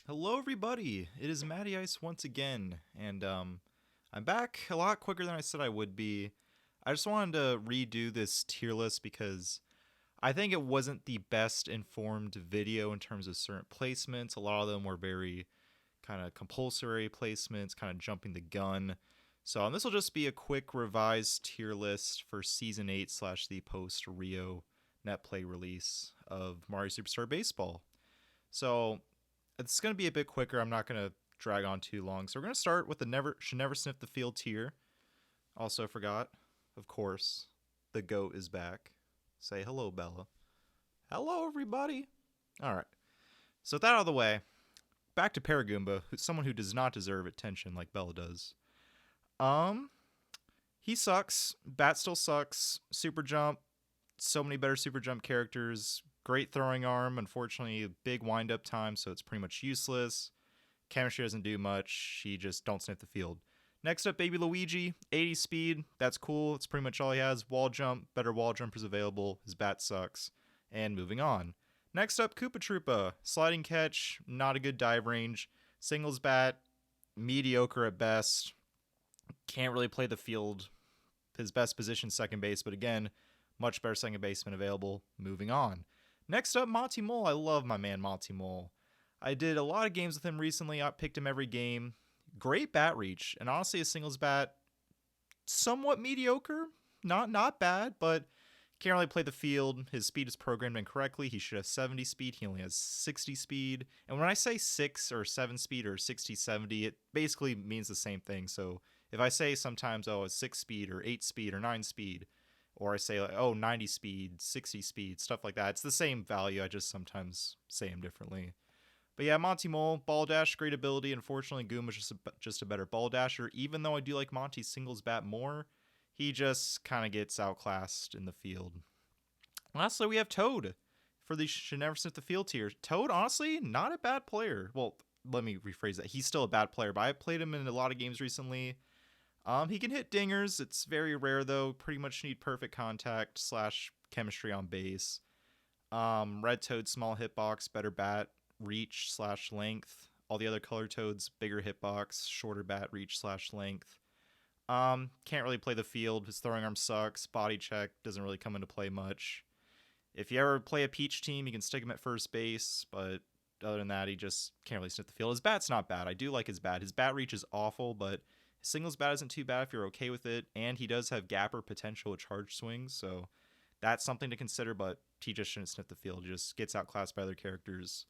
Hello, everybody. It is Matty Ice once again, and I'm back a lot quicker than I said I would be. I just wanted to redo this tier list because I think it wasn't the best informed video in terms of certain placements. A lot of them were very kind of compulsory placements, kind of jumping the gun. So this will just be a quick revised tier list for Season 8 slash the post Rio Netplay release of Mario Superstar Baseball. So it's going to be a bit quicker. I'm not going to drag on too long. So we're going to start with the never should never sniff the field tier. Also forgot, of course, the goat is back. Say hello, Bella. Hello, everybody. All right. So with that out of the way, back to Paragoomba, someone who does not deserve attention like Bella does. Um, he sucks. Bat still sucks. Super jump. So many better super jump characters. Great throwing arm. Unfortunately, big wind up time, so it's pretty much useless. Chemistry doesn't do much. He just don't sniff the field. Next up, Baby Luigi, 80 speed. That's cool. It's pretty much all he has. Wall jump, better wall jumpers available. His bat sucks. And moving on. Next up, Koopa Troopa, sliding catch, not a good dive range. Singles bat, mediocre at best. Can't really play the field. His best position, second base, but again, much better second baseman available. Moving on. Next up, Monty Mole. I love my man Monty Mole. I did a lot of games with him recently. I picked him every game. Great bat reach, and honestly, a singles bat, somewhat mediocre. Not bad, but can't really play the field. His speed is programmed incorrectly. He should have 70 speed. He only has 60 speed. And when I say 6 or 7 speed or 60, 70, it basically means the same thing. So if I say sometimes, oh, it's 6 speed or 8 speed or 9 speed, or I say, like, oh, 90 speed, 60 speed, stuff like that, it's the same value. I just sometimes say them differently. But yeah, Monty Mole, ball dash, great ability. Unfortunately, Gooma's just a better ball dasher. Even though I do like Monty's singles bat more, he just kind of gets outclassed in the field. Lastly, we have Toad for the should never sniff the field tier. Toad, honestly, not a bad player. Well, let me rephrase that. He's still a bad player, but I played him in a lot of games recently. He can hit dingers. It's very rare though. Pretty much need perfect contact slash chemistry on base. Red Toad, small hitbox, better bat, reach slash length. All the other color Toads, bigger hitbox, shorter bat, reach slash length. Can't really play the field. His throwing arm sucks. Body check doesn't really come into play much. If you ever play a Peach team, you can stick him at first base, but other than that, he just can't really sniff the field. His bat's not bad. I do like his bat. His bat reach is awful, but his singles bat isn't too bad if you're okay with it, and he does have gapper potential with charge swings, so that's something to consider, but he just shouldn't sniff the field. He just gets outclassed by other characters.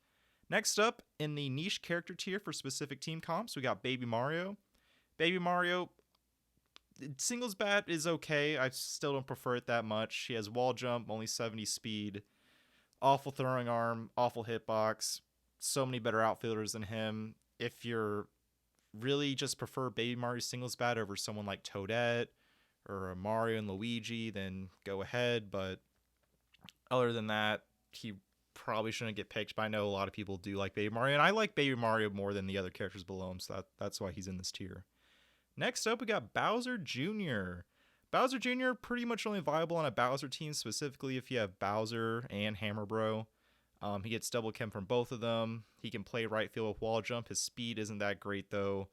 Next up, in the niche character tier for specific team comps, we got Baby Mario. Baby Mario, singles bat is okay. I still don't prefer it that much. He has wall jump, only 70 speed, awful throwing arm, awful hitbox. So many better outfielders than him. If you're really just prefer Baby Mario singles bat over someone like Toadette or Mario and Luigi, then go ahead. But other than that, he probably shouldn't get picked. But I know a lot of people do like Baby Mario, and I like Baby Mario more than the other characters below him, so that's why he's in this tier. Next up, we got Bowser Jr. Bowser Jr. pretty much only viable on a Bowser team, specifically if you have Bowser and Hammer Bro. He gets double chem from both of them. He can play right field with wall jump. His speed isn't that great, though.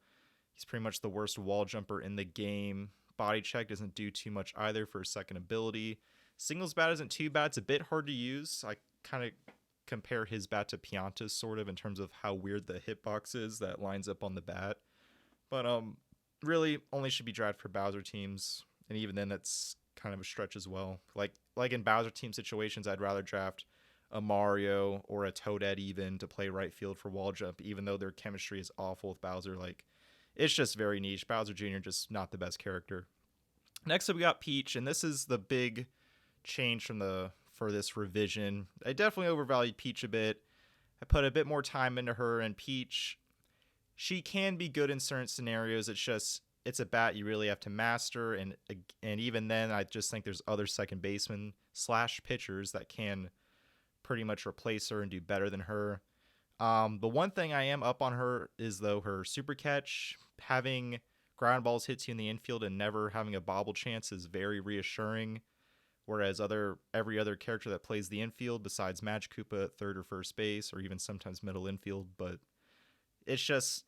He's pretty much the worst wall jumper in the game. Body check doesn't do too much either for his second ability. Singles bat isn't too bad. It's a bit hard to use. I kind of compare his bat to Pianta's sort of in terms of how weird the hitbox is that lines up on the bat. But really only should be drafted for Bowser teams, and even then that's kind of a stretch as well. Like in Bowser team situations, I'd rather draft a Mario or a Toadette even to play right field for wall jump, even though their chemistry is awful with Bowser. Like, it's just very niche. Bowser Jr. just not the best character. Next up, we got Peach, and this is the big change for this revision. I definitely overvalued Peach a bit. I put a bit more time into her, and Peach, she can be good in certain scenarios. It's a bat you really have to master, and even then, I just think there's other second basemen slash pitchers that can pretty much replace her and do better than her. The one thing I am up on her is, though, her super catch. Having ground balls hit you in the infield and never having a bobble chance is very reassuring. Whereas every other character that plays the infield besides Magic Koopa at third or first base, or even sometimes middle infield, but It's just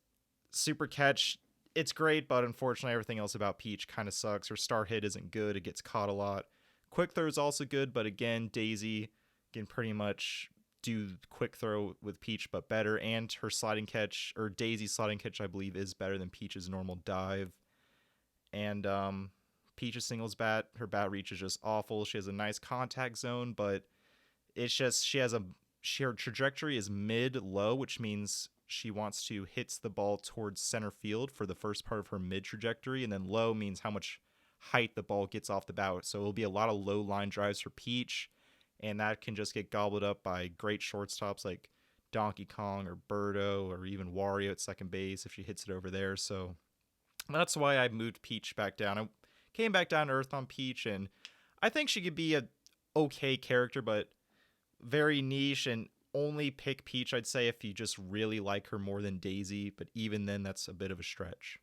super catch. It's great, but unfortunately, everything else about Peach kind of sucks. Her start hit isn't good. It gets caught a lot. Quick throw is also good, but again, Daisy can pretty much do quick throw with Peach, but better. And her sliding catch, or Daisy's sliding catch, I believe, is better than Peach's normal dive. And Peach's singles bat, her bat reach is just awful. She has a nice contact zone, but it's just her trajectory is mid low, which means she wants to hit the ball towards center field for the first part of her mid trajectory, and then low means how much height the ball gets off the bat. So it'll be a lot of low line drives for Peach, and that can just get gobbled up by great shortstops like Donkey Kong or Birdo or even Wario at second base if she hits it over there. So that's why I moved Peach back down. I came back down to earth on Peach, and I think she could be a okay character, but very niche, and only pick Peach, I'd say, if you just really like her more than Daisy, but even then, that's a bit of a stretch.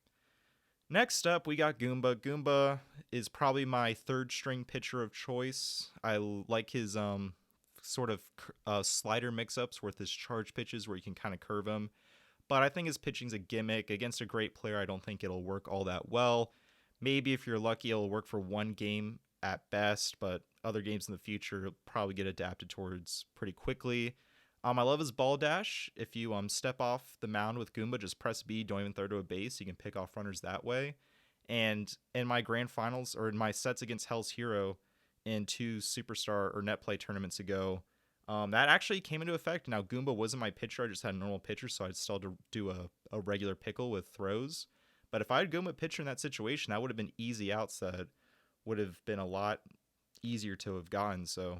Next up, we got Goomba. Goomba is probably my third string pitcher of choice. I like his sort of slider mix-ups with his charge pitches where you can kind of curve him. But I think his pitching's a gimmick. Against a great player, I don't think it'll work all that well. Maybe if you're lucky, it'll work for one game at best, but other games in the future will probably get adapted towards pretty quickly. I love his ball dash. If you step off the mound with Goomba, just press B, don't even throw to a base. You can pick off runners that way. And in my grand finals, or in my sets against Hell's Hero in 2 Superstar or Netplay tournaments ago, that actually came into effect. Now, Goomba wasn't my pitcher. I just had a normal pitcher, so I'd still do a regular pickle with throws. But if I had Goomba pitcher in that situation, that would have been easy outs that would have been a lot easier to have gotten. So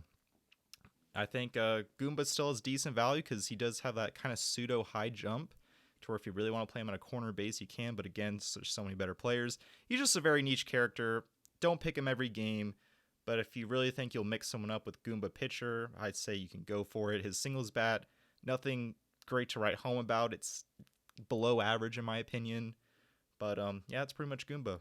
I think Goomba still has decent value because he does have that kind of pseudo high jump to where if you really want to play him on a corner base, you can. But again, there's so many better players. He's just a very niche character. Don't pick him every game. But if you really think you'll mix someone up with Goomba pitcher, I'd say you can go for it. His singles bat, nothing great to write home about. It's below average in my opinion. But yeah, it's pretty much Goomba.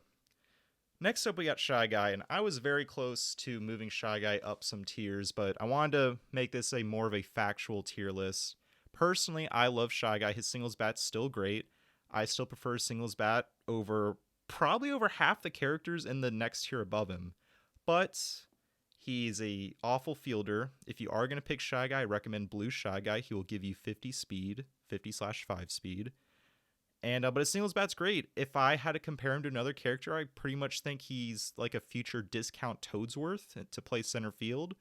Next up, we got Shy Guy, and I was very close to moving Shy Guy up some tiers, but I wanted to make this a more of a factual tier list. Personally, I love Shy Guy. His singles bat's still great. I still prefer singles bat over probably over half the characters in the next tier above him. But he's a awful fielder. If you are going to pick Shy Guy, I recommend Blue Shy Guy. He will give you 50 speed, 50/5 speed. And but his singles bat's great. If I had to compare him to another character, I pretty much think he's like a future discount Toadsworth to play center field.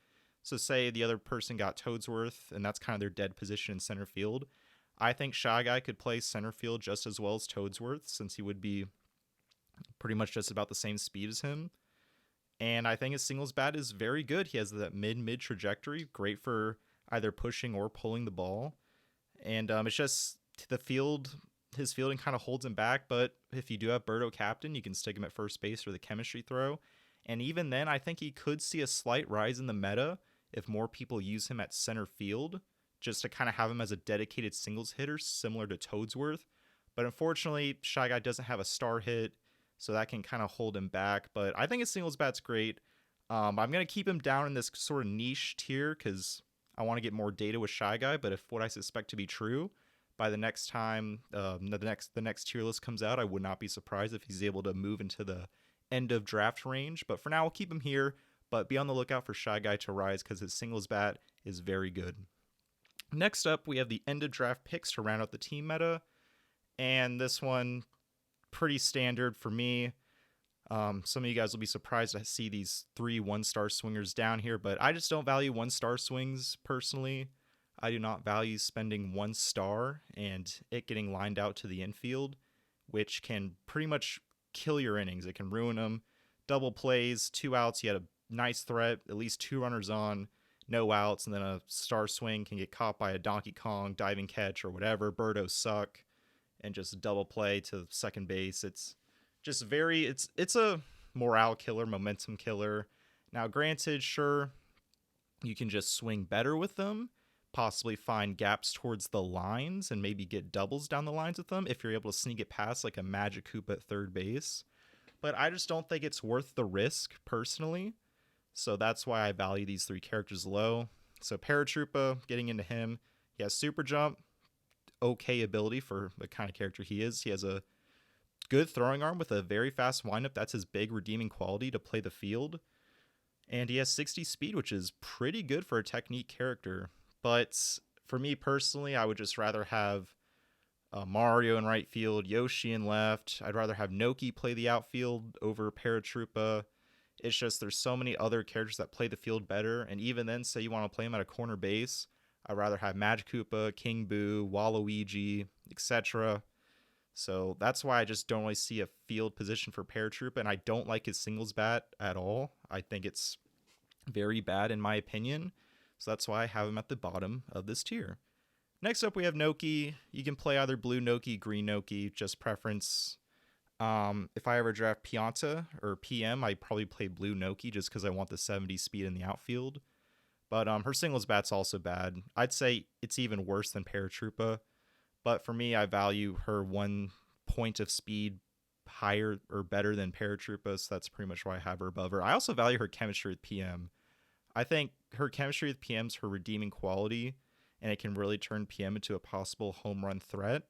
So say the other person got Toadsworth, and that's kind of their dead position in center field. I think Shy Guy could play center field just as well as Toadsworth, since he would be pretty much just about the same speed as him. And I think his singles bat is very good. He has that mid trajectory, great for either pushing or pulling the ball. And it's just the field. His fielding kind of holds him back, but if you do have Birdo captain, you can stick him at first base for the chemistry throw. And even then, I think he could see a slight rise in the meta if more people use him at center field, just to kind of have him as a dedicated singles hitter, similar to Toadsworth. But unfortunately, Shy Guy doesn't have a star hit, so that can kind of hold him back. But I think his singles bat's great. I'm going to keep him down in this sort of niche tier because I want to get more data with Shy Guy, but if what I suspect to be true, by the next time the next tier list comes out, I would not be surprised if he's able to move into the end of draft range. But for now, we'll keep him here. But be on the lookout for Shy Guy to rise because his singles bat is very good. Next up, we have the end of draft picks to round out the team meta. And this one, pretty standard for me. Some of you guys will be surprised to see these 3 1-star swingers down here, but I just don't value 1-star swings personally. I do not value spending 1 star and it getting lined out to the infield, which can pretty much kill your innings. It can ruin them. Double plays, 2 outs, you had a nice threat, at least 2 runners on, no outs, and then a star swing can get caught by a Donkey Kong diving catch or whatever. Birdo suck, and just double play to second base. It's just it's a morale killer, momentum killer. Now, granted, sure, you can just swing better with them, possibly find gaps towards the lines and maybe get doubles down the lines with them if you're able to sneak it past like a Magic Hoop at third base. But I just don't think it's worth the risk personally. So that's why I value these 3 characters low. So Paratroopa, getting into him, he has super jump, okay ability for the kind of character he is. He has a good throwing arm with a very fast windup. That's his big redeeming quality to play the field. And he has 60 speed, which is pretty good for a technique character. But for me personally, I would just rather have Mario in right field, Yoshi in left. I'd rather have Noki play the outfield over Paratroopa. It's just there's so many other characters that play the field better. And even then, say you want to play them at a corner base, I'd rather have Magic Koopa, King Boo, Waluigi, etc. So that's why I just don't really see a field position for Paratroopa, and I don't like his singles bat at all. I think it's very bad in my opinion. So that's why I have him at the bottom of this tier. Next up, we have Noki. You can play either blue Noki, green Noki, just preference. If I ever draft Pianta or PM, I probably play blue Noki just because I want the 70 speed in the outfield. But her singles bat's also bad. I'd say it's even worse than Paratroopa. But for me, I value her 1 point of speed higher or better than Paratroopa, so that's pretty much why I have her above her. I also value her chemistry with PM. I think her chemistry with PM's her redeeming quality, and it can really turn PM into a possible home run threat.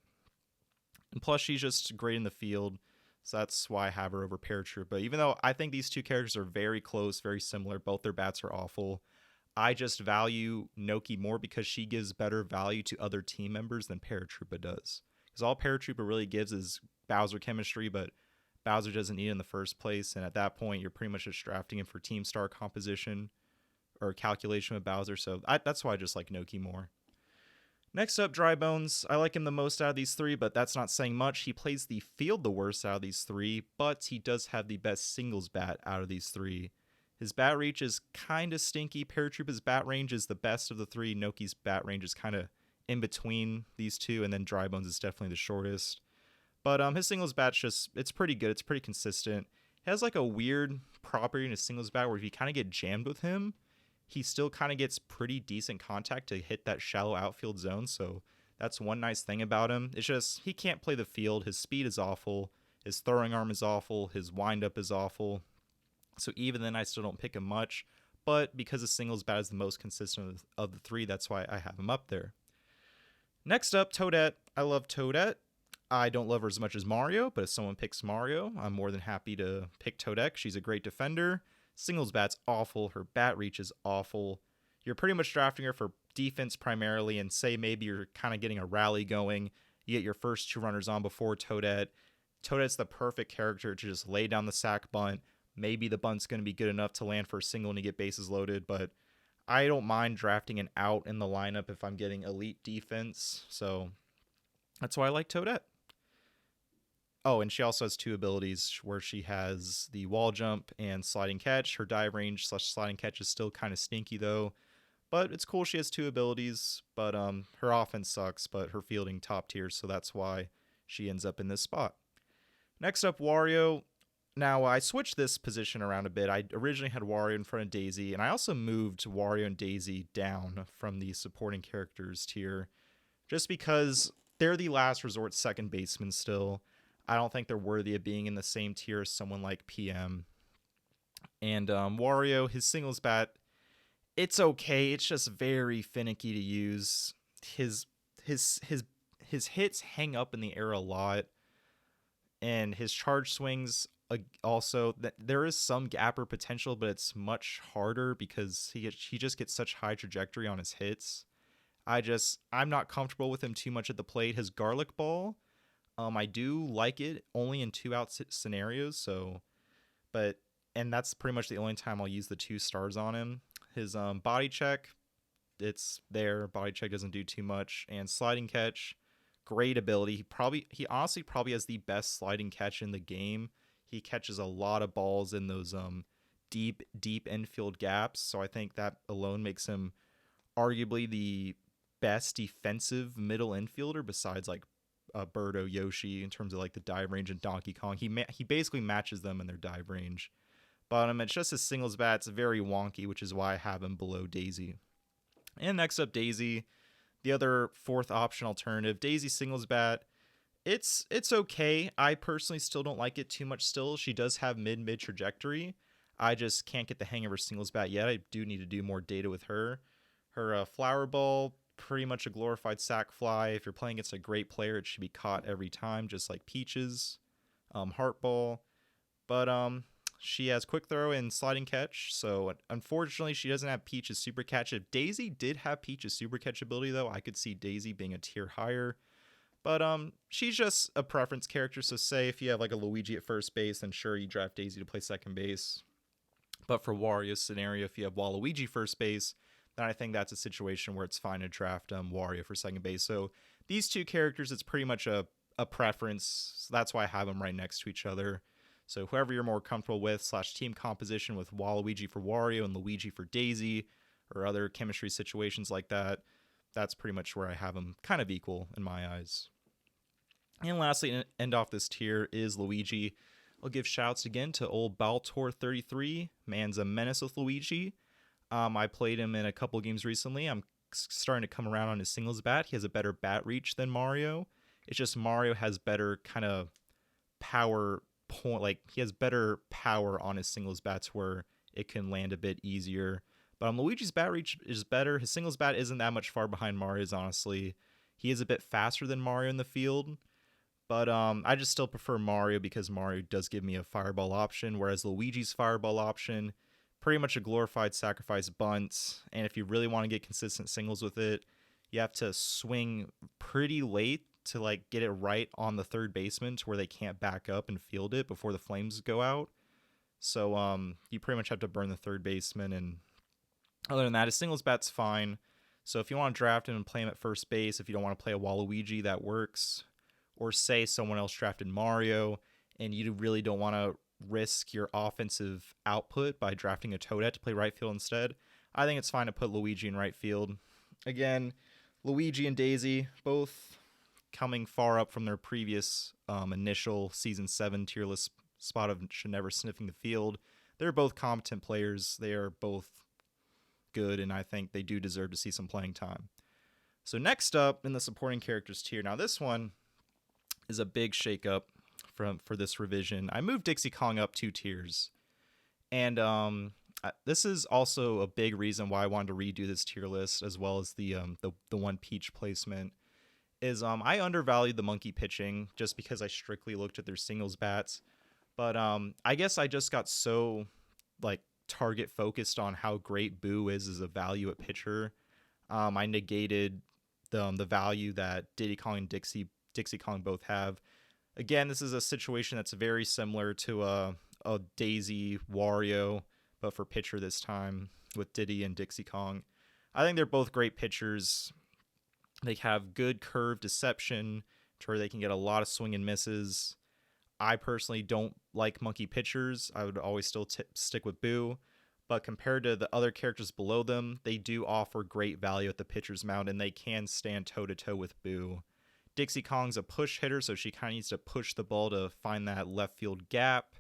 And plus, she's just great in the field, so that's why I have her over Paratroopa. Even though I think these two characters are very close, very similar, both their bats are awful, I just value Noki more because she gives better value to other team members than Paratroopa does. Because all Paratroopa really gives is Bowser chemistry, but Bowser doesn't need it in the first place, and at that point, you're pretty much just drafting him for team star composition or calculation with Bowser, so that's why I just like Noki more. Next up, Dry Bones. I like him the most out of these three, but that's not saying much. He plays the field the worst out of these three, but he does have the best singles bat out of these three. His bat reach is kind of stinky. Paratroopa's bat range is the best of the three. Noki's bat range is kind of in between these two, and then Dry Bones is definitely the shortest. But his singles bat's just, it's pretty good. It's pretty consistent. He has like a weird property in his singles bat where if you kind of get jammed with him, he still kind of gets pretty decent contact to hit that shallow outfield zone. So that's one nice thing about him. It's just he can't play the field. His speed is awful. His throwing arm is awful. His windup is awful. So even then, I still don't pick him much. But because his singles bat is the most consistent of the three, that's why I have him up there. Next up, Toadette. I love Toadette. I don't love her as much as Mario, but if someone picks Mario, I'm more than happy to pick Toadette. She's a great defender. Singles bat's awful. Her bat reach is awful. You're pretty much drafting her for defense primarily, and say maybe you're kind of getting a rally going. You get your first 2 runners on before Toadette. Toadette's the perfect character to just lay down the sack bunt. Maybe the bunt's going to be good enough to land for a single and you get bases loaded, but I don't mind drafting an out in the lineup if I'm getting elite defense. So that's why I like Toadette. Oh, and she also has 2 abilities where she has the wall jump and sliding catch. Her dive range / sliding catch is still kind of stinky though, but it's cool she has 2 abilities. But her offense sucks, but her fielding top tier, so that's why she ends up in this spot. Next up, Wario. Now, I switched this position around a bit. I originally had Wario in front of Daisy, and I also moved Wario and Daisy down from the supporting characters tier just because they're the last resort second baseman still. I don't think they're worthy of being in the same tier as someone like PM. And Wario, his singles bat, it's okay. It's just very finicky to use. His hits hang up in the air a lot, and his charge swings also. There is some gapper potential, but it's much harder because he just gets such high trajectory on his hits. I'm not comfortable with him too much at the plate. His garlic ball, I do like it only in 2-out scenarios. And that's pretty much the only time I'll use the 2 stars on him. His body check, it's there. Body check doesn't do too much. And sliding catch, great ability. He honestly probably has the best sliding catch in the game. He catches a lot of balls in those deep infield gaps. So I think that alone makes him arguably the best defensive middle infielder besides like Birdo, Yoshi in terms of like the dive range, and Donkey Kong. He basically matches them in their dive range. But it's just his singles bat's very wonky, which is why I have him below Daisy. And next up, Daisy, the other 4th option alternative. Daisy singles bat, it's okay. I personally still don't like it too much still. She does have mid trajectory. I just can't get the hang of her singles bat yet. I do need to do more data with her. Her flower ball, pretty much a glorified sack fly. If you're playing against a great player, it should be caught every time, just like Peach's Heart Ball. But she has quick throw and sliding catch, so unfortunately she doesn't have Peach's super catch. If Daisy did have Peach's super catch ability, though, I could see Daisy being a tier higher. But she's just a preference character, so say if you have like a Luigi at first base, then sure, you draft Daisy to play second base. But for Wario's scenario, if you have Waluigi first base, then I think that's a situation where it's fine to draft Wario for second base. So these two characters, it's pretty much a preference. So that's why I have them right next to each other. So whoever you're more comfortable with / team composition with Waluigi for Wario and Luigi for Daisy, or other chemistry situations like that, that's pretty much where I have them kind of equal in my eyes. And lastly, to end off this tier is Luigi. I'll give shouts again to old Baltor33. Man's a menace with Luigi. I played him in a couple games recently. I'm starting to come around on his singles bat. He has a better bat reach than Mario. It's just Mario has better kind of power point, like he has better power on his singles bats where it can land a bit easier. But Luigi's bat reach is better. His singles bat isn't that much far behind Mario's, honestly. He is a bit faster than Mario in the field. But I just still prefer Mario because Mario does give me a fireball option, whereas Luigi's fireball option, pretty much a glorified sacrifice bunt. And if you really want to get consistent singles with it, you have to swing pretty late to like get it right on the third baseman to where they can't back up and field it before the flames go out. So you pretty much have to burn the third baseman, and other than that, his singles bat's fine. So if you want to draft him and play him at first base, if you don't want to play a Waluigi, that works. Or say someone else drafted Mario and you really don't want to risk your offensive output by drafting a Toadette to play right field instead, I think it's fine to put Luigi in right field. Again, Luigi and Daisy, both coming far up from their previous initial Season 7 tier list spot of should never sniffing the field. They're both competent players. They are both good, and I think they do deserve to see some playing time. So next up in the supporting characters tier, now this one is a big shakeup for this revision. I moved Dixie Kong up 2 tiers, and this is also a big reason why I wanted to redo this tier list, as well as the one Peach placement. Is I undervalued the monkey pitching just because I strictly looked at their singles bats, but I guess I just got so like target focused on how great Boo is as a value at pitcher. I negated the value that Diddy Kong and Dixie Kong both have. Again, this is a situation that's very similar to a Daisy Wario, but for pitcher this time with Diddy and Dixie Kong. I think they're both great pitchers. They have good curve deception to where they can get a lot of swing and misses. I personally don't like monkey pitchers. I would always still stick with Boo. But compared to the other characters below them, they do offer great value at the pitcher's mound, and they can stand toe-to-toe with Boo. Dixie Kong's a push hitter, so she kind of needs to push the ball to find that left field gap.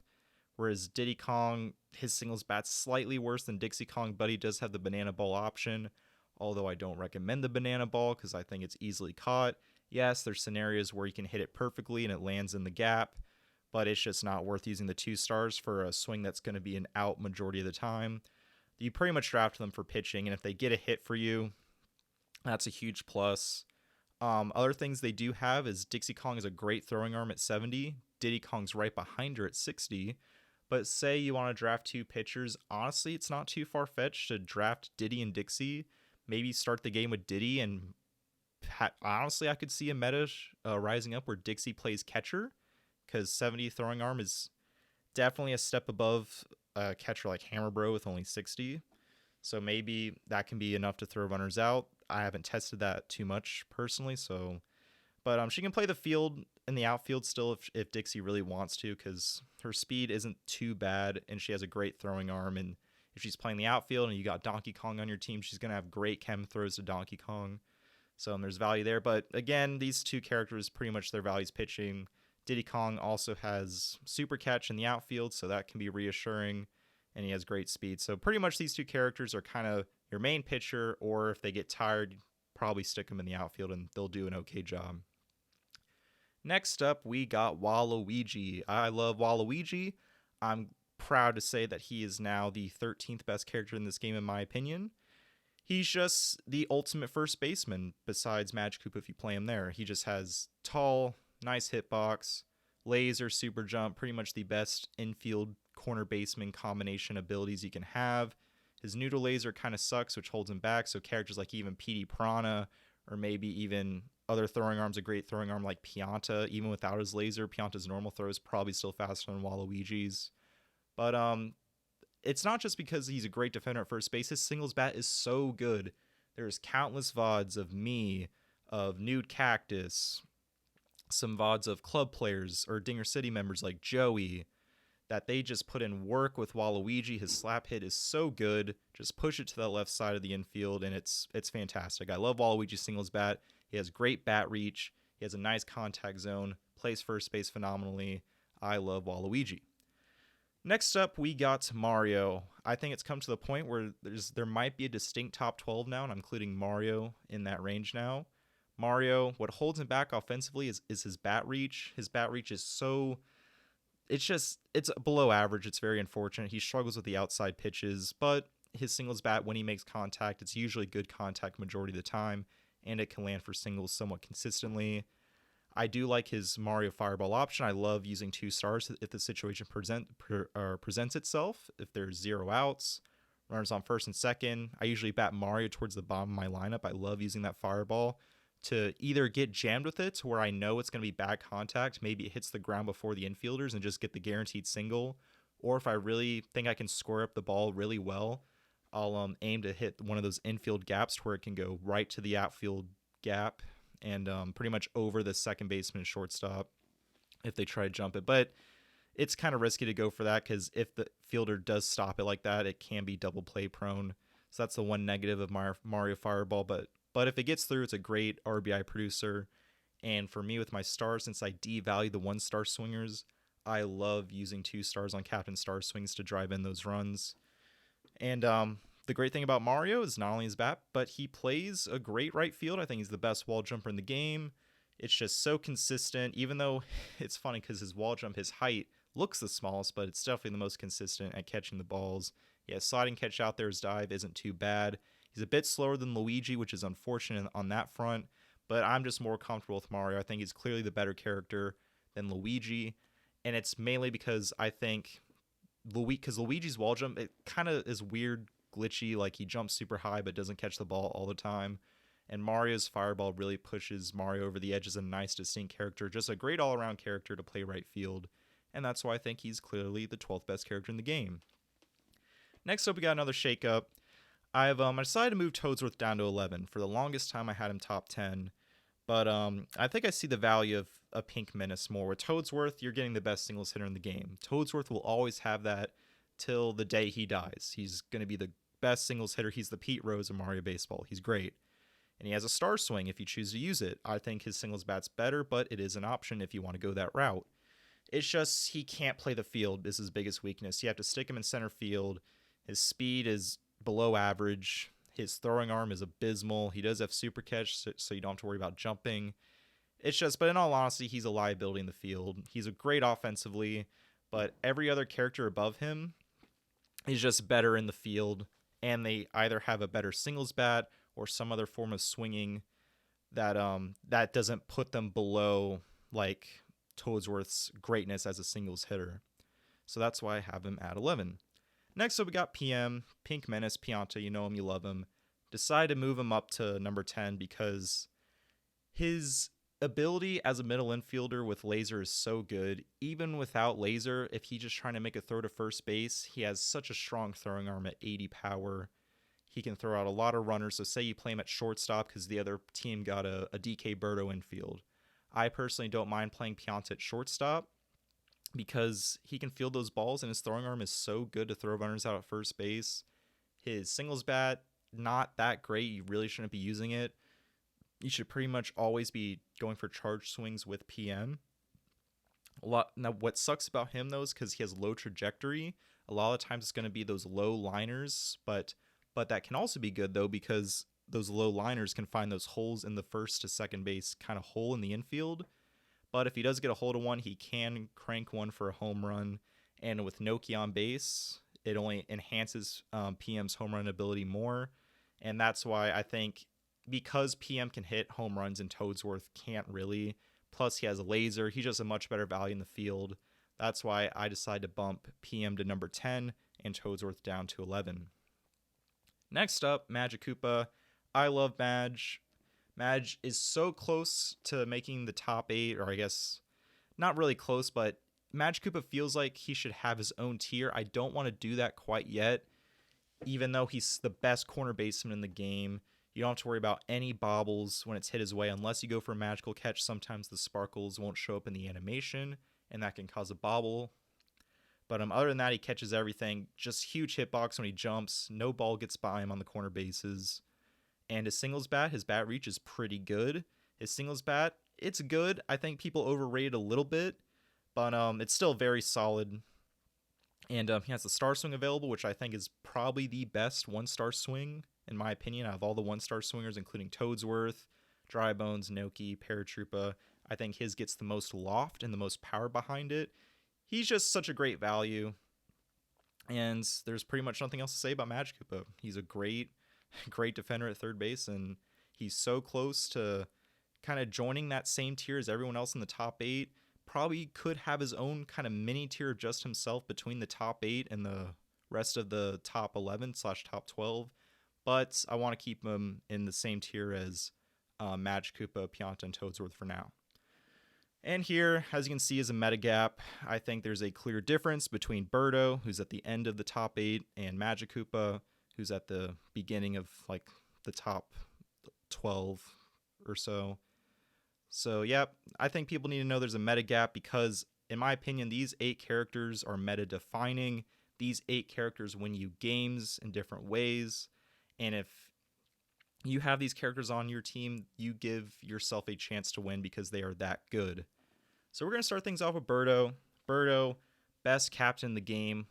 Whereas Diddy Kong, his singles bat's slightly worse than Dixie Kong, but he does have the banana ball option. Although I don't recommend the banana ball because I think it's easily caught. Yes, there's scenarios where you can hit it perfectly and it lands in the gap, but it's just not worth using the 2 stars for a swing that's going to be an out majority of the time. You pretty much draft them for pitching, and if they get a hit for you, that's a huge plus. Other things they do have is Dixie Kong is a great throwing arm at 70. Diddy Kong's right behind her at 60. But say you want to draft 2 pitchers, honestly, it's not too far-fetched to draft Diddy and Dixie. Maybe start the game with Diddy, and honestly, I could see a meta rising up where Dixie plays catcher, because 70 throwing arm is definitely a step above a catcher like Hammer Bro with only 60. So maybe that can be enough to throw runners out. I haven't tested that too much personally, but she can play the field in the outfield still if Dixie really wants to, because her speed isn't too bad, and she has a great throwing arm, and if she's playing the outfield and you got Donkey Kong on your team, she's going to have great chem throws to Donkey Kong. So there's value there. But again, these 2 characters, pretty much their value's pitching. Diddy Kong also has super catch in the outfield, so that can be reassuring, and he has great speed. So pretty much these 2 characters are kind of your main pitcher, or if they get tired, probably stick them in the outfield and they'll do an okay job. Next up, we got Waluigi. I love Waluigi. I'm proud to say that he is now the 13th best character in this game, in my opinion. He's just the ultimate first baseman besides Magikarp if you play him there. He just has tall, nice hitbox, laser, super jump, pretty much the best infield corner baseman combination abilities you can have. His noodle laser kind of sucks, which holds him back, so characters like even PD Piranha or maybe even other throwing arms, a great throwing arm like Pianta, even without his laser, Pianta's normal throw is probably still faster than Waluigi's. But it's not just because he's a great defender at first base. His singles bat is so good. There's countless VODs of me, of Nude Cactus, some VODs of club players or Dinger City members like Joey, that they just put in work with Waluigi. His slap hit is so good. Just push it to the left side of the infield, and it's fantastic. I love Waluigi's singles bat. He has great bat reach. He has a nice contact zone. Plays first base phenomenally. I love Waluigi. Next up, we got Mario. I think it's come to the point where there might be a distinct top 12 now, and I'm including Mario in that range now. Mario, what holds him back offensively is his bat reach. His bat reach is so... It's below average. It's very unfortunate. He struggles with the outside pitches, but his singles bat, when he makes contact, it's usually good contact majority of the time, and it can land for singles somewhat consistently. I do like his Mario Fireball option. I love using 2 stars if the situation presents itself. If there's 0 outs, runners on first and second, I usually bat Mario towards the bottom of my lineup. I love using that Fireball to either get jammed with it to where I know it's going to be bad contact, maybe it hits the ground before the infielders and just get the guaranteed single, or if I really think I can square up the ball really well, I'll aim to hit one of those infield gaps where it can go right to the outfield gap and pretty much over the second baseman and shortstop if they try to jump it. But it's kind of risky to go for that because if the fielder does stop it like that, it can be double play prone. So that's the one negative of Mario Fireball. But if it gets through, it's a great RBI producer. And for me with my stars, since I devalue the 1-star swingers, I love using 2 stars on Captain Star swings to drive in those runs. And the great thing about Mario is not only his bat, but he plays a great right field. I think he's the best wall jumper in the game. It's just so consistent, even though it's funny because his wall jump, his height looks the smallest, but it's definitely the most consistent at catching the balls. Yeah, sliding catch out there, his dive isn't too bad. He's a bit slower than Luigi, which is unfortunate on that front, but I'm just more comfortable with Mario. I think he's clearly the better character than Luigi, and it's mainly because I think Luigi's wall jump, it kind of is weird, glitchy, like he jumps super high but doesn't catch the ball all the time. And Mario's Fireball really pushes Mario over the edge as a nice, distinct character, just a great all-around character to play right field. And that's why I think he's clearly the 12th best character in the game. Next up, we got another shakeup. I decided to move Toadsworth down to 11. For the longest time, I had him top 10. But I think I see the value of a Pink Menace more. With Toadsworth, you're getting the best singles hitter in the game. Toadsworth will always have that till the day he dies. He's going to be the best singles hitter. He's the Pete Rose of Mario Baseball. He's great. And he has a star swing if you choose to use it. I think his singles bat's better, but it is an option if you want to go that route. It's just he can't play the field is his biggest weakness. You have to stick him in center field. His speed is below average. His throwing arm is abysmal. He does have super catch, so you don't have to worry about jumping. It's just, but in all honesty, he's a liability in the field. He's a great offensively, but every other character above him is just better in the field, and they either have a better singles bat or some other form of swinging that doesn't put them below like Toadsworth's greatness as a singles hitter. So that's why I have him at 11. Next up, we got PM, Pink Menace, Pianta. You know him, you love him. Decided to move him up to number 10 because his ability as a middle infielder with laser is so good. Even without laser, if he's just trying to make a throw to first base, he has such a strong throwing arm at 80 power. He can throw out a lot of runners. So say you play him at shortstop because the other team got a DK Birdo infield. I personally don't mind playing Pianta at shortstop because he can field those balls and his throwing arm is so good to throw runners out at first base. His singles bat, not that great. You really shouldn't be using it. You should pretty much always be going for charge swings with PM. Now, what sucks about him, though, is because he has low trajectory. A lot of times it's going to be those low liners, but that can also be good, though, because those low liners can find those holes in the first to second base kind of hole in the infield. But if he does get a hold of one, he can crank one for a home run. And with Noki on base, it only enhances PM's home run ability more. And that's why I think because PM can hit home runs and Toadsworth can't really, plus he has a laser, he's just a much better value in the field. That's why I decided to bump PM to number 10 and Toadsworth down to 11. Next up, Magikoopa. I love Madge. Madge is so close to making the top 8, or I guess not really close, but Magikoopa feels like he should have his own tier. I don't want to do that quite yet, even though he's the best corner baseman in the game. You don't have to worry about any bobbles when it's hit his way unless you go for a magical catch. Sometimes the sparkles won't show up in the animation, and that can cause a bobble. But other than that, he catches everything. Just huge hitbox when he jumps. No ball gets by him on the corner bases. And his singles bat, his bat reach is pretty good. His singles bat, it's good. I think people overrate it a little bit, but it's still very solid. And he has the Star Swing available, which I think is probably the best one-star swing, in my opinion, out of all the one-star swingers, including Toadsworth, Drybones, Noki, Paratroopa. I think his gets the most loft and the most power behind it. He's just such a great value. And there's pretty much nothing else to say about Magikoopa. He's a great defender at third base, and he's so close to kind of joining that same tier as everyone else in the top 8. Probably could have his own kind of mini tier of just himself between the top 8 and the rest of the top 11/top 12. But I want to keep him in the same tier as Magikoopa, Pianta, and Toadsworth for now. And here, as you can see, is a meta gap. I think there's a clear difference between Birdo, who's at the end of the top 8, and Magikoopa, who's at the beginning of like the top 12 or so. So, yeah, I think people need to know there's a meta gap because, in my opinion, these 8 characters are meta defining. These 8 characters win you games in different ways. And if you have these characters on your team, you give yourself a chance to win because they are that good. So we're going to start things off with Birdo. Birdo, best captain in the game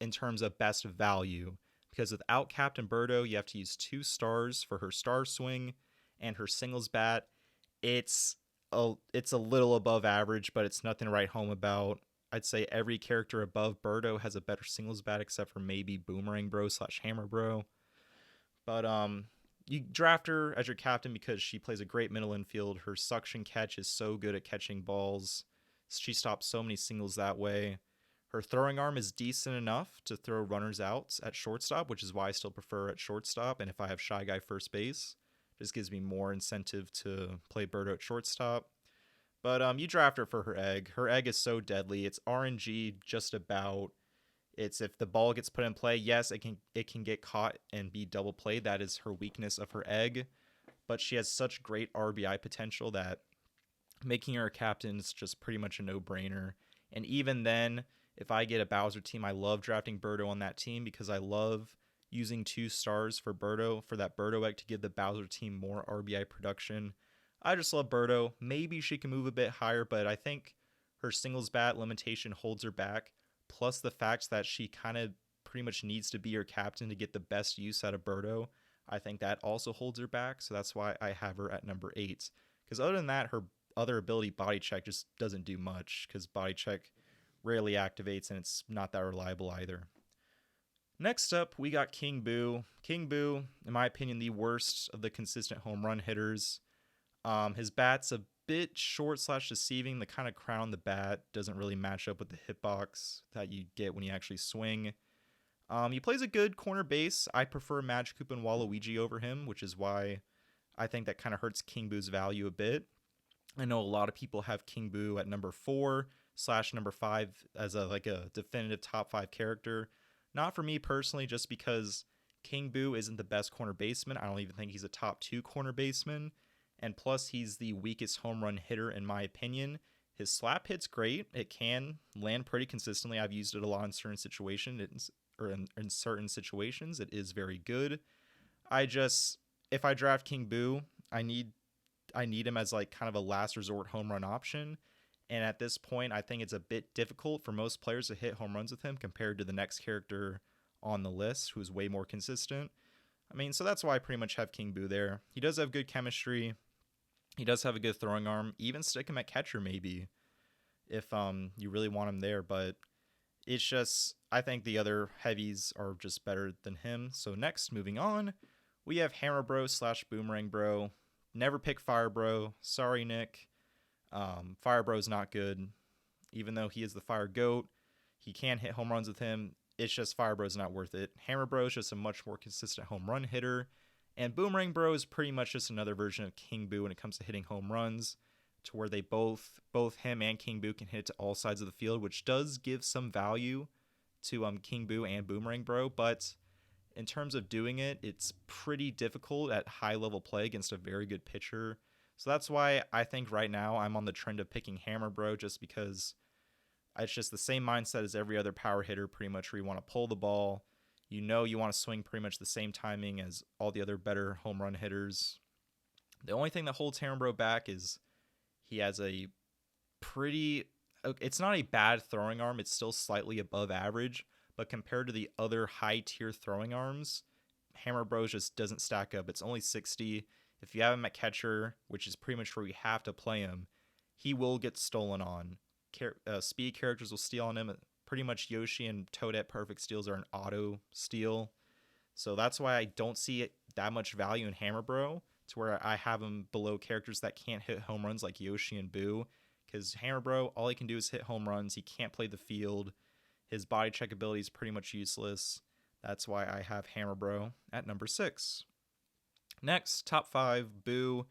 in terms of best value. Because without Captain Birdo, you have to use 2 stars for her Star Swing and her singles bat. It's a little above average, but it's nothing to write home about. I'd say every character above Birdo has a better singles bat except for maybe Boomerang Bro / Hammer Bro. But you draft her as your captain because she plays a great middle infield. Her suction catch is so good at catching balls. She stops so many singles that way. Her throwing arm is decent enough to throw runners out at shortstop, which is why I still prefer at shortstop. And if I have Shy Guy first base, just gives me more incentive to play Birdo at shortstop. But you draft her for her egg. Her egg is so deadly. It's RNG just about. It's if the ball gets put in play, yes, it can get caught and be double played. That is her weakness of her egg. But she has such great RBI potential that making her a captain is just pretty much a no-brainer. And even then, if I get a Bowser team, I love drafting Birdo on that team because I love using 2 stars for Birdo, for that Birdo egg to give the Bowser team more RBI production. I just love Birdo. Maybe she can move a bit higher, but I think her singles bat limitation holds her back. Plus the fact that she kind of pretty much needs to be your captain to get the best use out of Birdo. I think that also holds her back, so that's why I have her at number 8. Because other than that, her other ability, Body Check, just doesn't do much because Body Check rarely activates and it's not that reliable either. Next up, we got King Boo. King Boo, in my opinion, the worst of the consistent home run hitters. His bat's a bit short / deceiving. The kind of crown on the bat doesn't really match up with the hitbox that you get when you actually swing. He plays a good corner base. I prefer Magikoopa and Waluigi over him, which is why I think that kind of hurts King Boo's value a bit. I know a lot of people have King Boo at number 4 / number 5 as a definitive top 5 character. Not for me personally, just because King Boo isn't the best corner baseman. I don't even think he's a top 2 corner baseman. And plus, he's the weakest home run hitter in my opinion. His slap hit's great. It can land pretty consistently. I've used it a lot in certain situations. In certain situations, it is very good. If I draft King Boo, I need him as like kind of a last resort home run option. And at this point, I think it's a bit difficult for most players to hit home runs with him compared to the next character on the list, who's way more consistent. I mean, so that's why I pretty much have King Boo there. He does have good chemistry. He does have a good throwing arm. Even stick him at catcher maybe if you really want him there. But it's just, I think the other heavies are just better than him. So next, moving on, we have Hammer Bro slash Boomerang Bro. Never pick Fire Bro. Sorry, Nick. Fire Bro's not good. Even though he is the Fire Goat, he can hit home runs with him. It's just Fire Bro's not worth it. Hammer Bro is just a much more consistent home run hitter. And Boomerang Bro is pretty much just another version of King Boo when it comes to hitting home runs, to where they both him and King Boo can hit to all sides of the field, which does give some value to King Boo and Boomerang Bro, but in terms of doing it, it's pretty difficult at high level play against a very good pitcher. So that's why I think right now I'm on the trend of picking Hammer Bro, just because it's just the same mindset as every other power hitter, pretty much, where you want to pull the ball. You know you want to swing pretty much the same timing as all the other better home run hitters. The only thing that holds Hammer Bro back is he has a pretty... It's not a bad throwing arm. It's still slightly above average. But compared to the other high-tier throwing arms, Hammer Bro just doesn't stack up. It's only 60. If you have him at catcher, which is pretty much where you have to play him, he will get stolen on. Speed characters will steal on him. Pretty much Yoshi and Toadette perfect steals are an auto steal. So that's why I don't see that much value in Hammer Bro, to where I have him below characters that can't hit home runs like Yoshi and Boo. Because Hammer Bro, all he can do is hit home runs. He can't play the field. His body check ability is pretty much useless. That's why I have Hammer Bro at number 6. Next, top 5, Boo.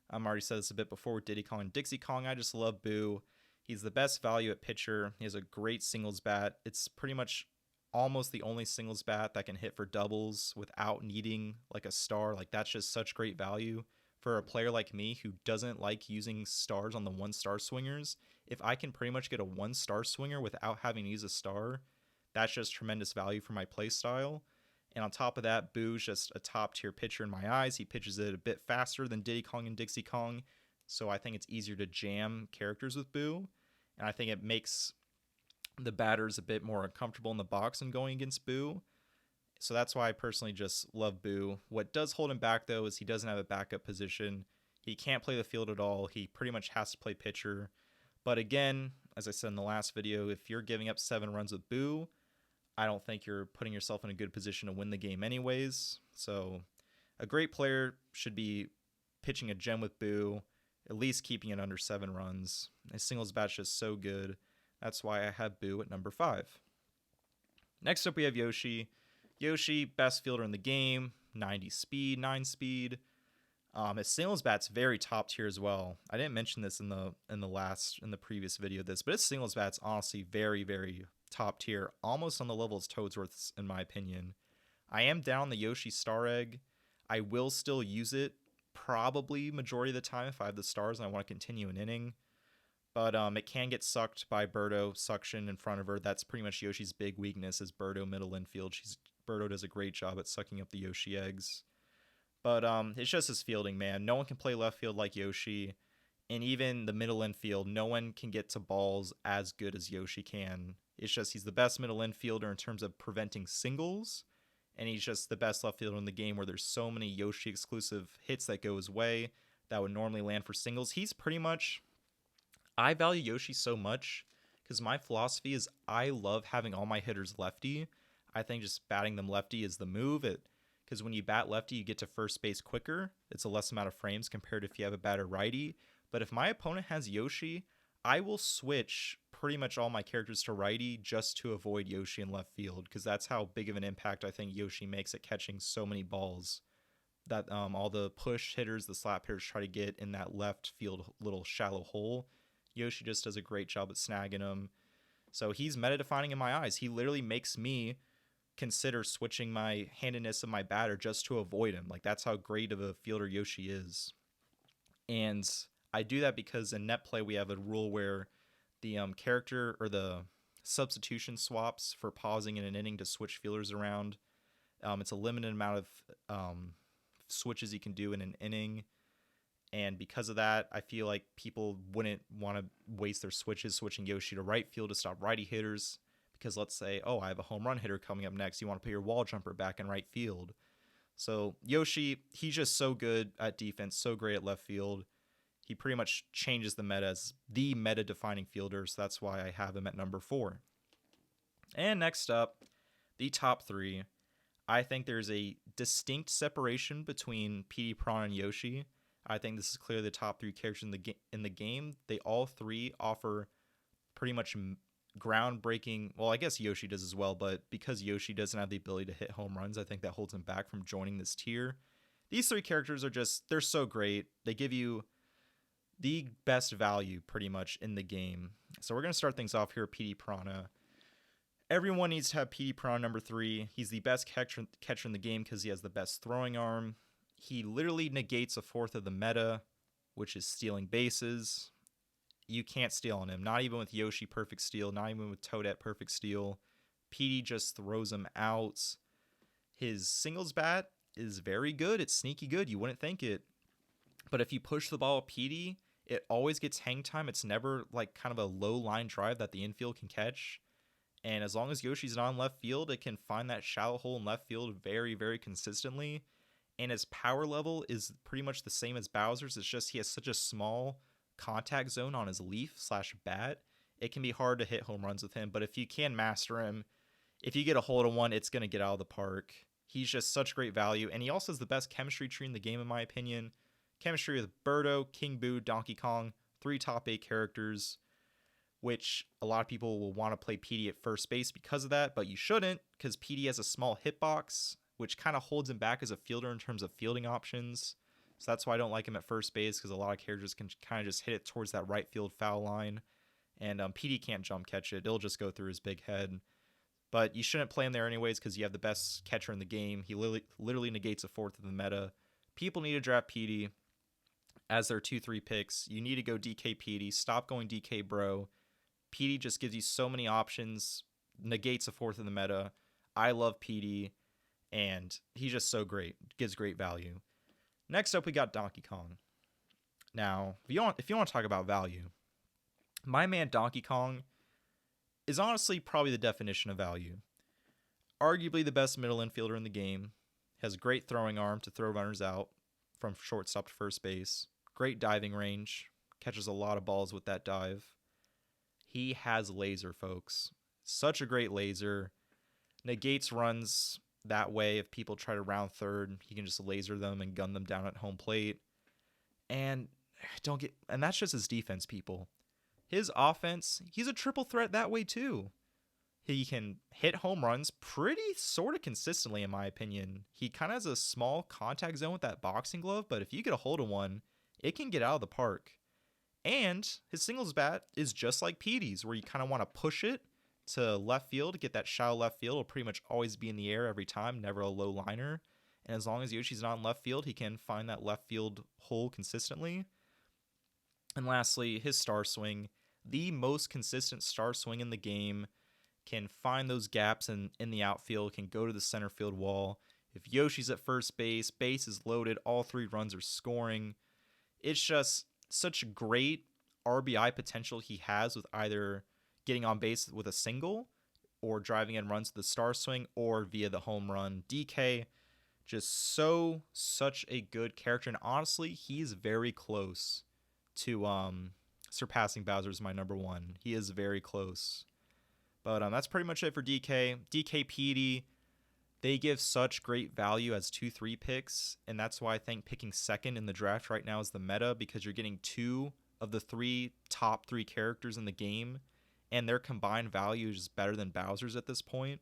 I'm already said this a bit before with Diddy Kong and Dixie Kong. I just love Boo. He's the best value at pitcher. He has a great singles bat. It's pretty much almost the only singles bat that can hit for doubles without needing like a star. Like, that's just such great value for a player like me who doesn't like using stars on the 1-star swingers. If I can pretty much get a 1-star swinger without having to use a star, that's just tremendous value for my play style. And on top of that, Boo's just a top tier pitcher in my eyes. He pitches it a bit faster than Diddy Kong and Dixie Kong, so I think it's easier to jam characters with Boo. And I think it makes the batters a bit more uncomfortable in the box and going against Boo. So that's why I personally just love Boo. What does hold him back, though, is he doesn't have a backup position. He can't play the field at all. He pretty much has to play pitcher. But again, as I said in the last video, if you're giving up 7 runs with Boo, I don't think you're putting yourself in a good position to win the game anyways. So a great player should be pitching a gem with Boo, at least keeping it under 7 runs. His singles bat's just so good. That's why I have Boo at number 5. Next up, we have Yoshi. Yoshi, best fielder in the game, 90 speed, 9 speed. His singles bat's very top tier as well. I didn't mention this in the previous video of this, but his singles bat's honestly very, very top tier, almost on the level as Toadsworth's in my opinion. I am down the Yoshi Star Egg. I will still use it probably majority of the time if I have the stars and I want to continue an inning. But it can get sucked by Birdo, suction in front of her. That's pretty much Yoshi's big weakness, is Birdo middle infield. Birdo does a great job at sucking up the Yoshi eggs. But it's just his fielding, man. No one can play left field like Yoshi. And even the middle infield, no one can get to balls as good as Yoshi can. It's just he's the best middle infielder in terms of preventing singles. And he's just the best left fielder in the game, where there's so many Yoshi exclusive hits that go his way that would normally land for singles. He's pretty much... I value Yoshi so much because my philosophy is I love having all my hitters lefty. I think just batting them lefty is the move. Because when you bat lefty, you get to first base quicker. It's a less amount of frames compared to if you have a batter righty. But if my opponent has Yoshi, I will switch pretty much all my characters to righty just to avoid Yoshi in left field, because that's how big of an impact I think Yoshi makes at catching so many balls that all the push hitters, the slap hitters try to get in that left field little shallow hole. Yoshi just does a great job at snagging them. So he's meta-defining in my eyes. He literally makes me consider switching my handedness of my batter just to avoid him. Like, that's how great of a fielder Yoshi is. And I do that because in net play we have a rule where the character or the substitution swaps for pausing in an inning to switch fielders around. It's a limited amount of switches you can do in an inning. And because of that, I feel like people wouldn't want to waste their switches switching Yoshi to right field to stop righty hitters. Because let's say, oh, I have a home run hitter coming up next. You want to put your wall jumper back in right field. So Yoshi, he's just so good at defense, so great at left field. He pretty much changes the meta as the meta-defining fielder. So that's why I have him at number 4. And next up, the top 3. I think there's a distinct separation between PD Piranha and Yoshi. I think this is clearly the top three characters in the game. They all three offer pretty much groundbreaking. Well, I guess Yoshi does as well, but because Yoshi doesn't have the ability to hit home runs, I think that holds him back from joining this tier. These three characters are they're so great. They give you the best value pretty much in the game. So we're going to start things off here with PD Piranha. Everyone needs to have PD Piranha number 3. He's the best catcher in the game because he has the best throwing arm. He literally negates a fourth of the meta, which is stealing bases. You can't steal on him. Not even with Yoshi Perfect Steal, not even with Toadette Perfect Steal. PD just throws him out. His singles bat is very good. It's sneaky good. You wouldn't think it. But if you push the ball with PD, it always gets hang time. It's never like kind of a low line drive that the infield can catch. And as long as Yoshi's not in left field, it can find that shallow hole in left field very, very consistently. And his power level is pretty much the same as Bowser's. It's just he has such a small contact zone on his leaf/bat. It can be hard to hit home runs with him. But if you can master him, if you get a hold of one, it's going to get out of the park. He's just such great value. And he also has the best chemistry tree in the game, in my opinion. Chemistry with Birdo, King Boo, Donkey Kong, 3 top 8 characters, which a lot of people will want to play PD at first base because of that, but you shouldn't, because PD has a small hitbox, which kind of holds him back as a fielder in terms of fielding options. So that's why I don't like him at first base, because a lot of characters can kind of just hit it towards that right field foul line, and PD can't jump catch it. It'll just go through his big head. But you shouldn't play him there anyways, because you have the best catcher in the game. He literally negates a fourth of the meta. People need to draft PD as their 2-3 picks. You need to go DK PD. Stop going DK Bro. PD just gives you so many options, negates a fourth of the meta. I love PD, and he's just so great. Gives great value. Next up, we got Donkey Kong. Now, if you want to talk about value, my man Donkey Kong is honestly probably the definition of value. Arguably the best middle infielder in the game. Has a great throwing arm to throw runners out from shortstop to first base. Great diving range. Catches a lot of balls with that dive. He has laser, folks. Such a great laser. Negates runs that way. If people try to round third, he can just laser them and gun them down at home plate. And that's just his defense, people. His offense, he's a triple threat that way too. He can hit home runs pretty sort of consistently, in my opinion. He kind of has a small contact zone with that boxing glove, but if you get a hold of one, it can get out of the park. And his singles bat is just like PD's, where you kind of want to push it to left field, get that shallow left field. It'll pretty much always be in the air every time, never a low liner. And as long as Yoshi's not in left field, he can find that left field hole consistently. And lastly, his star swing, the most consistent star swing in the game, can find those gaps in the outfield, can go to the center field wall. If Yoshi's at first base, base is loaded, all 3 runs are scoring. It's just such great RBI potential he has with either getting on base with a single or driving in runs with the star swing or via the home run. DK, just such a good character. And honestly, he's very close to surpassing Bowser as my number 1. He is very close. But that's pretty much it for DK. DK PD, they give such great value as 2-3 picks, and that's why I think picking second in the draft right now is the meta, because you're getting 2 of the top 3 characters in the game, and their combined value is better than Bowser's at this point.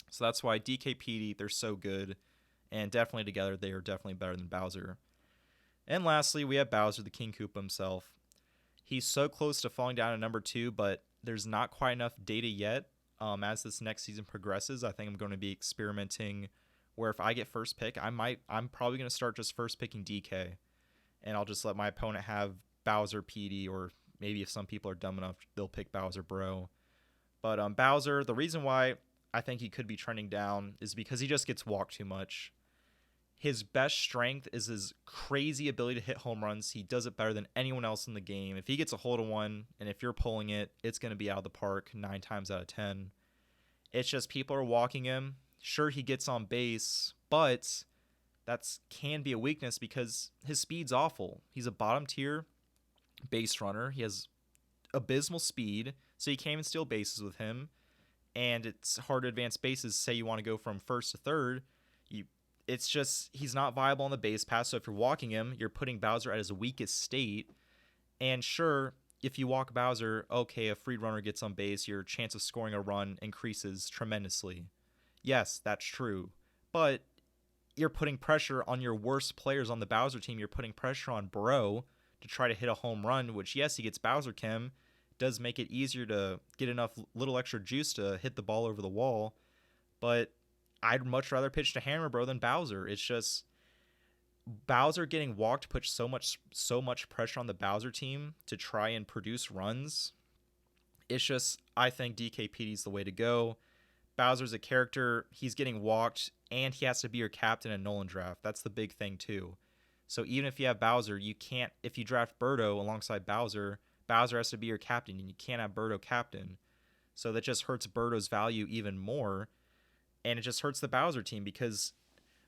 So that's why DK PD, they're so good, and definitely together they are definitely better than Bowser. And lastly, we have Bowser, the King Koopa himself. He's so close to falling down to number 2, but there's not quite enough data yet. As this next season progresses, I think I'm going to be experimenting where if I get first pick, I'm probably going to start just first picking DK, and I'll just let my opponent have Bowser PD, or maybe if some people are dumb enough, they'll pick Bowser Bro. But Bowser, the reason why I think he could be trending down is because he just gets walked too much. His best strength is his crazy ability to hit home runs. He does it better than anyone else in the game. If he gets a hold of one, and if you're pulling it, it's going to be out of the park 9 times out of 10. It's just people are walking him. Sure, he gets on base, but that can be a weakness because his speed's awful. He's a bottom tier base runner. He has abysmal speed, so you can't even steal bases with him. and it's hard to advance bases. Say you want to go from first to third, it's just he's not viable on the base pass. So if you're walking him, you're putting Bowser at his weakest state. And sure, if you walk Bowser, okay, a free runner gets on base, your chance of scoring a run increases tremendously. Yes, that's true. But you're putting pressure on your worst players on the Bowser team. You're putting pressure on Bro to try to hit a home run, which, yes, he gets Bowser Chem, does make it easier to get enough little extra juice to hit the ball over the wall. But I'd much rather pitch to Hammer Bro than Bowser. It's just Bowser getting walked puts so much pressure on the Bowser team to try and produce runs. It's just, I think DKPD is the way to go. Bowser's a character, he's getting walked, and he has to be your captain in Nolan draft. That's the big thing too. So even if you have Bowser, you can't, if you draft Birdo alongside Bowser, Bowser has to be your captain, and you can't have Birdo captain. So that just hurts Birdo's value even more, and it just hurts the Bowser team because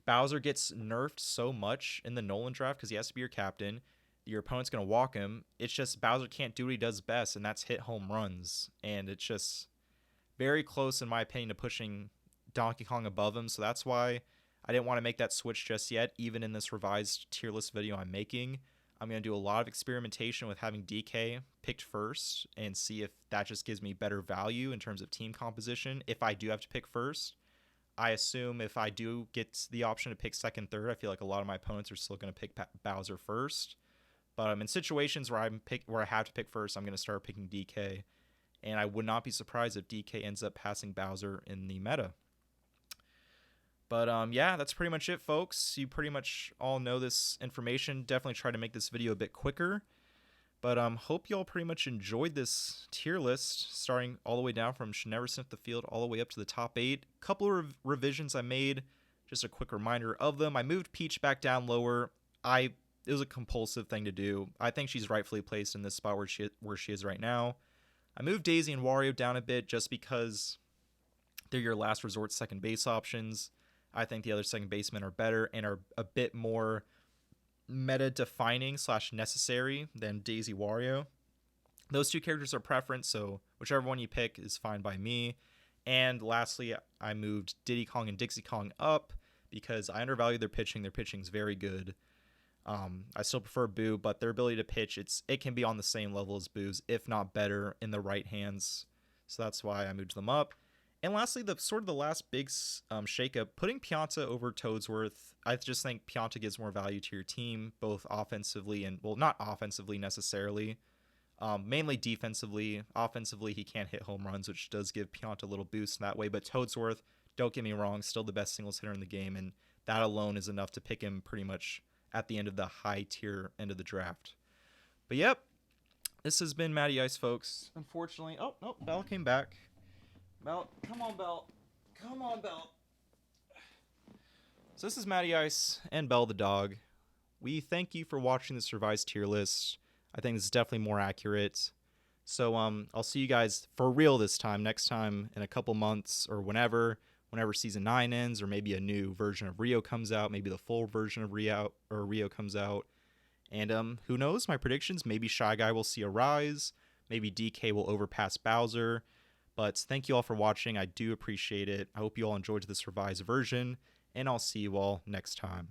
Bowser gets nerfed so much in the Nolan draft because he has to be your captain. Your opponent's going to walk him. It's just Bowser can't do what he does best, and that's hit home runs. And it's just very close, in my opinion, to pushing Donkey Kong above him. So that's why I didn't want to make that switch just yet, even in this revised tier list video I'm making. I'm going to do a lot of experimentation with having DK picked first and see if that just gives me better value in terms of team composition if I do have to pick first. I assume if I do get the option to pick second, third, I feel like a lot of my opponents are still going to pick Bowser first. But in situations where I have to pick first, I'm going to start picking DK. And I would not be surprised if DK ends up passing Bowser in the meta. But yeah, that's pretty much it, folks. You pretty much all know this information. Definitely try to make this video a bit quicker. But hope you all pretty much enjoyed this tier list, starting all the way down from Should Never Sniff the Field all the way up to the top 8. Couple of revisions I made, just a quick reminder of them. I moved Peach back down lower. It was a compulsive thing to do. I think she's rightfully placed in this spot where she is right now. I moved Daisy and Wario down a bit just because they're your last resort second base options. I think the other second basemen are better and are a bit more meta-defining / necessary than Daisy Wario. Those two characters are preference, so whichever one you pick is fine by me. And lastly, I moved Diddy Kong and Dixie Kong up because I undervalue their pitching. Their pitching's very good. I still prefer Boo, but their ability to pitch, it can be on the same level as Boo's, if not better, in the right hands. So that's why I moved them up. And lastly, the last big shakeup, putting Pianta over Toadsworth. I just think Pianta gives more value to your team, both offensively and, well, not offensively necessarily, mainly defensively. Offensively, he can't hit home runs, which does give Pianta a little boost in that way. But Toadsworth, don't get me wrong, still the best singles hitter in the game, and that alone is enough to pick him pretty much at the end of the high tier end of the draft. But yep, this has been Matty Ice, folks. Unfortunately, oh no, Bell came back. Bell, come on, Bell. Come on, Bell. So this is Matty Ice and Bell the dog. We thank you for watching this revised tier list. I think this is definitely more accurate. So I'll see you guys for real this time, next time in a couple months or whenever season 9 ends, or maybe a new version of Rio comes out, maybe the full version of Rio comes out. And who knows, my predictions, maybe Shy Guy will see a rise, maybe DK will overpass Bowser. But thank you all for watching. I do appreciate it. I hope you all enjoyed this revised version, and I'll see you all next time.